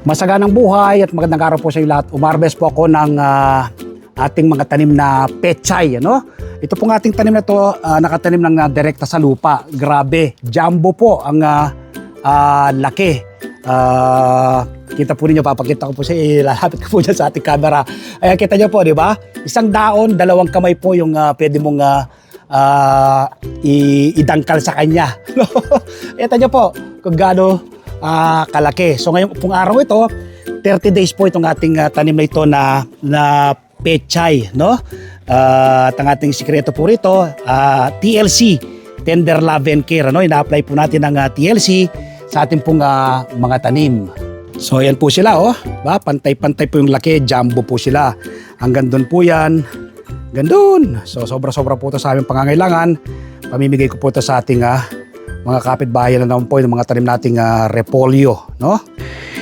Masaganang buhay at magandang araw po sa inyo lahat. Umarbes po ako ng ating mga tanim na pechay. Ano? Ito pong ating tanim na to, nakatanim lang na direkta sa lupa. Grabe, jumbo po ang laki. Kita po ninyo, papakita ko po ilalapit ko po dyan sa ating camera. Ayan, kita nyo po, di ba? Isang daon, dalawang kamay po yung pwede mong idangkal sa kanya. Kita nyo po kung gaano kalaki. So ngayon pong araw ito, 30 days po itong ating tanim na ito na pechay, no? At ang ating sikreto po rito, TLC, Tender Love and Care, no? Ina-apply po natin ang TLC sa ating pong mga tanim. So yan po sila, oh. Ba? Pantay-pantay po yung laki, jumbo po sila. Hanggang doon po yan. Gandun. So sobra-sobra po ito sa aming pangangailangan. Pamimigay ko po ito sa ating mga kapitbahay na naman po yung mga tanim nating repolyo, no?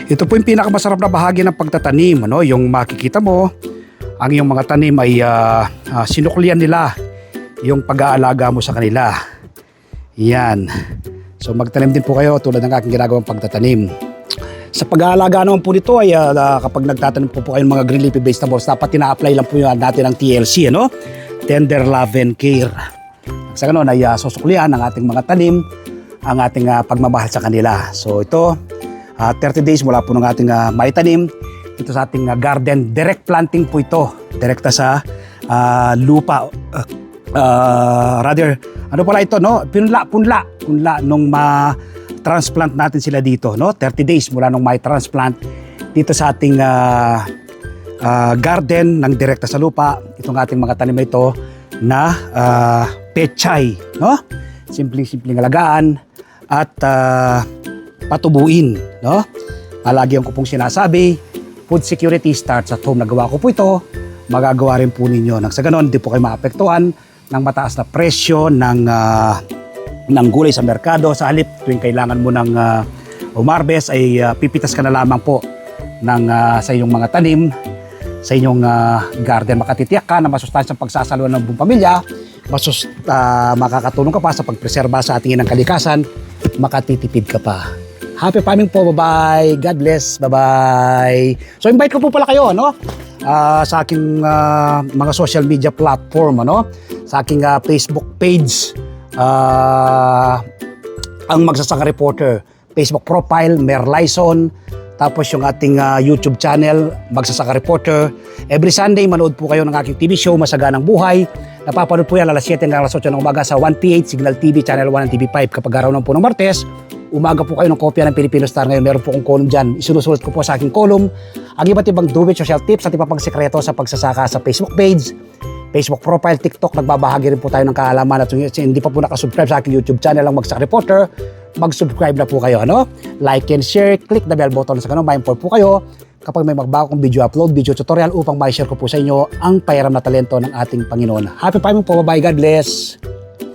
Ito po yung pinakamasarap na bahagi ng pagtatanim, no? Yung makikita mo, ang iyong mga tanim ay sinuklian nila yung pag-aalaga mo sa kanila. Yan. So magtanim din po kayo tulad ng aking ginagawang pagtatanim. Sa pag-aalaga naman po nito ay kapag nagtatanim po kayo ng mga green leafy vegetables, dapat ina-apply lang po natin ang TLC, no? Tender Love and Care. Sa ganun ay susuklian ng ating mga tanim ang ating pagmamahal sa kanila. So ito, 30 days mula po ng ating maitanim. Ito sa ating garden, direct planting po ito. Direkta sa lupa. Rather, ano pala ito, no? Punla nung ma-transplant natin sila dito, no? 30 days mula nung ma-transplant dito sa ating garden ng direkta sa lupa. Itong ating mga tanim na ito na pechay, no? Simpleng-simpleng alagaan at patubuin, no? Lagi ko pong sinasabi, food security starts at home. Nagawa ko po ito, magagawa rin po ninyo. Nang sa ganon, di po kayo maapektuhan ng mataas na presyo ng gulay sa merkado. Sa halip, tuwing kailangan mo ng umarbes, ay pipitas ka na lamang po sa inyong mga tanim, sa inyong garden. Makatitiyak ka na masustansyang pagsasaluhan ng buong pamilya, makakatulong ka pa sa pagpreserba sa ating inang kalikasan, makatitipid ka pa. Happy farming po, bye-bye. God bless, bye-bye. So invite ko po pala kayo, no? Sa aking mga social media platform, ano? Sa aking Facebook page, ang Magsasaka Reporter, Facebook profile, Merlison. Tapos yung ating YouTube channel, Magsasaka Reporter. Every Sunday, manood po kayo ng aking TV show, Masaganang Buhay. Napapanood po yan alas 7 hanggang alas 8 ng umaga sa 1PH, Signal TV, Channel 1 and TV5. Kapag araw ng po ng Martes, umaga po kayo ng kopya ng Filipino Star. Ngayon, meron po akong column dyan. Isinusulat ko po sa aking column ang iba't ibang do-it-yourself tips at iba pang sekreto sa pagsasaka sa Facebook page, Facebook profile, TikTok. Nagbabahagi rin po tayo ng kaalaman. At hindi pa po nakasubscribe sa aking YouTube channel ang Magsasaka Reporter, mag-subscribe na po kayo, ano? Like and share, click the bell button sa ganun, ma-inform po kayo kapag may magbago kong video upload, video tutorial upang ma-share ko po sa inyo ang payaram na talento ng ating Panginoon. Happy farming po, bye, God bless!